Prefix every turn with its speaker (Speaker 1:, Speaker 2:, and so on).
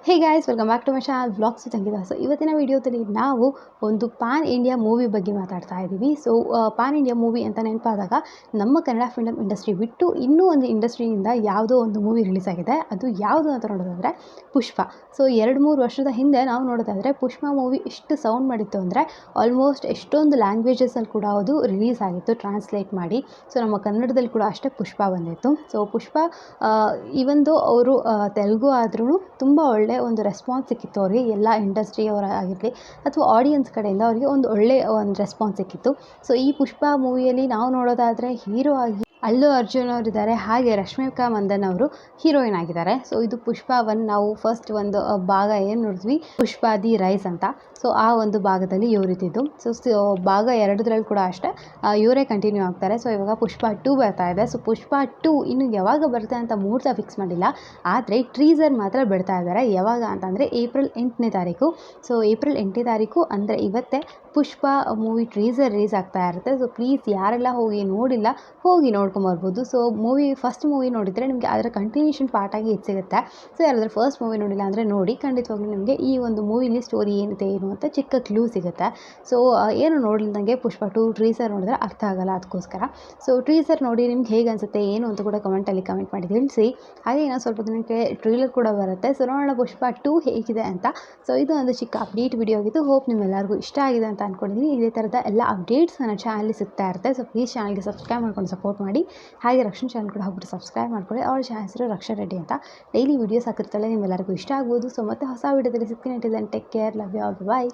Speaker 1: Hey guys, welcome back to my channel vlogs with Ankita. So ಇವತ್ತಿನ ವಿಡಿಯೋದಲ್ಲಿ ನಾವು ಒಂದು ಪ್ಯಾನ್ ಇಂಡಿಯಾ ಮೂವಿ ಬಗ್ಗೆ ಮಾತಾಡ್ತಾ ಇದ್ದೀವಿ. ಸೊ ಪ್ಯಾನ್ ಇಂಡಿಯಾ ಮೂವಿ ಅಂತ ನೆನಪಾದಾಗ ನಮ್ಮ ಕನ್ನಡ ಫಿಲ್ಮ್ ಇಂಡಸ್ಟ್ರಿ ಬಿಟ್ಟು ಇನ್ನೂ ಒಂದು ಇಂಡಸ್ಟ್ರಿಯಿಂದ ಯಾವುದೋ ಒಂದು ಮೂವಿ ರಿಲೀಸ್ ಆಗಿದೆ. ಅದು ಯಾವುದು ಅಂತ ನೋಡೋದಾದರೆ ಪುಷ್ಪ. ಸೊ 2-3 ವರ್ಷದ ಹಿಂದೆ ನಾವು ನೋಡೋದಾದರೆ ಪುಷ್ಪ ಮೂವಿ ಎಷ್ಟು ಸೌಂಡ್ ಮಾಡಿತ್ತು ಅಂದರೆ ಆಲ್ಮೋಸ್ಟ್ ಎಷ್ಟೊಂದು ಲ್ಯಾಂಗ್ವೇಜಸಲ್ಲಿ ಕೂಡ ಅದು ರಿಲೀಸ್ ಆಗಿತ್ತು ಟ್ರಾನ್ಸ್ಲೇಟ್ ಮಾಡಿ. ಸೊ ನಮ್ಮ ಕನ್ನಡದಲ್ಲಿ ಕೂಡ ಅಷ್ಟೇ ಪುಷ್ಪ ಬಂದಿತ್ತು. ಸೊ ಪುಷ್ಪ ಈವೊಂದು ಅವರು ತೆಲುಗು ಆದ್ರೂ ತುಂಬ ಒಳ್ಳೆ ಒಂದು ರೆಸ್ಪಾನ್ಸ್ ಸಿಕ್ಕಿತ್ತು ಅವ್ರಿಗೆ. ಎಲ್ಲ ಇಂಡಸ್ಟ್ರಿಯವರಾಗಿರಲಿ ಅಥವಾ ಆಡಿಯನ್ಸ್ ಕಡೆಯಿಂದ ಅವರಿಗೆ ಒಂದು ಒಳ್ಳೆಯ ಒಂದು ರೆಸ್ಪಾನ್ಸ್ ಸಿಕ್ಕಿತ್ತು. ಸೊ ಈ ಪುಷ್ಪ ಮೂವಿಯಲ್ಲಿ ನಾವು ನೋಡೋದಾದರೆ ಹೀರೋ ಆಗಿ ಅಲ್ಲು ಅರ್ಜುನ್ ಅವರಿದ್ದಾರೆ, ಹಾಗೆ ರಶ್ಮಿಕಾ ಮಂದನ್ ಅವರು ಹೀರೋಯಿನ್ ಆಗಿದ್ದಾರೆ. ಸೊ ಇದು ಪುಷ್ಪ 1 ನಾವು ಫಸ್ಟ್ ಒಂದು ಭಾಗ ಏನು ನೋಡಿದ್ವಿ, ಪುಷ್ಪ ದಿ ರೈಸ್ ಅಂತ. ಸೊ ಆ ಒಂದು ಭಾಗದಲ್ಲಿ ಇವರಿದ್ದು. ಸೊ ಭಾಗ 2 ಕೂಡ ಅಷ್ಟೇ ಇವರೇ ಕಂಟಿನ್ಯೂ ಆಗ್ತಾರೆ. ಸೊ ಇವಾಗ ಪುಷ್ಪ 2 ಬರ್ತಾ ಇದೆ. ಸೊ ಪುಷ್ಪ 2 ಇನ್ನು ಯಾವಾಗ ಬರುತ್ತೆ ಅಂತ ಮುಹೂರ್ತ ಫಿಕ್ಸ್ ಮಾಡಿಲ್ಲ, ಆದರೆ ಟ್ರೀಸರ್ ಮಾತ್ರ ಬಿಡ್ತಾ ಇದ್ದಾರೆ. ಯಾವಾಗ ಅಂತಂದರೆ ಏಪ್ರಿಲ್ 8ನೇ ತಾರೀಕು. ಸೊ ಏಪ್ರಿಲ್ 8ನೇ ತಾರೀಕು ಅಂದರೆ ಇವತ್ತೇ ಪುಷ್ಪ ಮೂವಿ ಟ್ರೀಸರ್ ರಿಲೀಸ್ ಆಗ್ತಾ ಇರುತ್ತೆ. ಸೊ ಪ್ಲೀಸ್ ಯಾರೆಲ್ಲ ಹೋಗಿ ನೋಡಿಲ್ಲ, ಹೋಗಿ ನೋಡ್ಕೊಂಬರ್ಬೋದು. ಸೊ ಫಸ್ಟ್ ಮೂವಿ ನೋಡಿದರೆ ನಿಮಗೆ ಅದರ ಕಂಟಿನ್ಯೂಷನ್ ಪಾರ್ಟಾಗಿ ಇದು ಸಿಗುತ್ತೆ. ಸೊ ಯಾರಾದರೂ ಫಸ್ಟ್ ಮೂವಿ ನೋಡಿಲ್ಲ ಅಂದರೆ ನೋಡಿ, ಖಂಡಿತವಾಗ್ಲೂ ನಿಮಗೆ ಈ ಒಂದು ಮೂವಿಲಿ ಸ್ಟೋರಿ ಏನಿದೆ ಏನು ಅಂತ ಚಿಕ್ಕ ಕ್ಲೂ ಸಿಗುತ್ತೆ. ಸೊ ಏನು ನೋಡಿಲ್ದಂಗೆ ಪುಷ್ಪ 2 ಟ್ರೀಸರ್ ನೋಡಿದ್ರೆ ಅರ್ಥ ಆಗಲ್ಲ, ಅದಕ್ಕೋಸ್ಕರ. ಸೊ ಟ್ರೀಸರ್ ನೋಡಿ ನಿಮ್ಗೆ ಹೇಗೆ ಅನಿಸುತ್ತೆ ಏನು ಅಂತ ಕೂಡ ಕಮೆಂಟ್ ಮಾಡಿ ತಿಳಿಸಿ. ಹಾಗೆ ಇನ್ನೂ ಸ್ವಲ್ಪ ದಿನಕ್ಕೆ ಟ್ರೈಲರ್ ಕೂಡ ಬರುತ್ತೆ. ಸೊ ನೋಡೋಣ ಪುಷ್ಪ 2 ಹೇಗಿದೆ ಅಂತ. ಸೊ ಇದು ಒಂದು ಚಿಕ್ಕ ಅಪ್ಡೇಟ್ ವಿಡಿಯೋ ಆಗಿತ್ತು. ಹೋಪ್ ನಿಮ್ಮೆಲ್ಲರಿಗೂ ಇಷ್ಟ ಆಗಿದೆ ಅಂತ ಅಂದ್ಕೊಂಡಿದ್ದೀನಿ. ಇದೇ ಥರದ ಎಲ್ಲ ಅಪ್ಡೇಟ್ಸ್ ನನ್ನ ಚಾನಲಲ್ಲಿ ಸಿಗ್ತಾ ಇರುತ್ತೆ. ಸೊ ಪ್ಲೀಸ್ ಚಾನಲ್ಗೆ ಸಬ್ಸ್ಕ್ರೈಬ್ ಮಾಡ್ಕೊಂಡು ಸಪೋರ್ಟ್ ಮಾಡಿ. ಹಾಗೆ ರಕ್ಷಣ್ ಚಾನಲ್ ಕೂಡ ಹೋಗ್ಬಿಟ್ಟು ಸಬ್ಸ್ಕ್ರೈಬ್ ಮಾಡ್ಕೊಳ್ಳಿ. ಅವ್ರ ಚಾನಲ್ ಹೆಸರು ರಕ್ಷಾ ರೆಡ್ಡಿ ಅಂತ. ಡೈಲಿ ವೀಡಿಯೋಸ್ ಹಾಕಿರ್ತಾಳೆ, ನಿಮ್ಮೆಲ್ಲರಿಗೂ ಇಷ್ಟ ಆಗ್ಬೋದು. ಸೊ ಮತ್ತೆ ಹೊಸ ವೀಡಿಯೋದಲ್ಲಿ ಸಿಗ್ತೀನಿ. Take care, love you all, bye.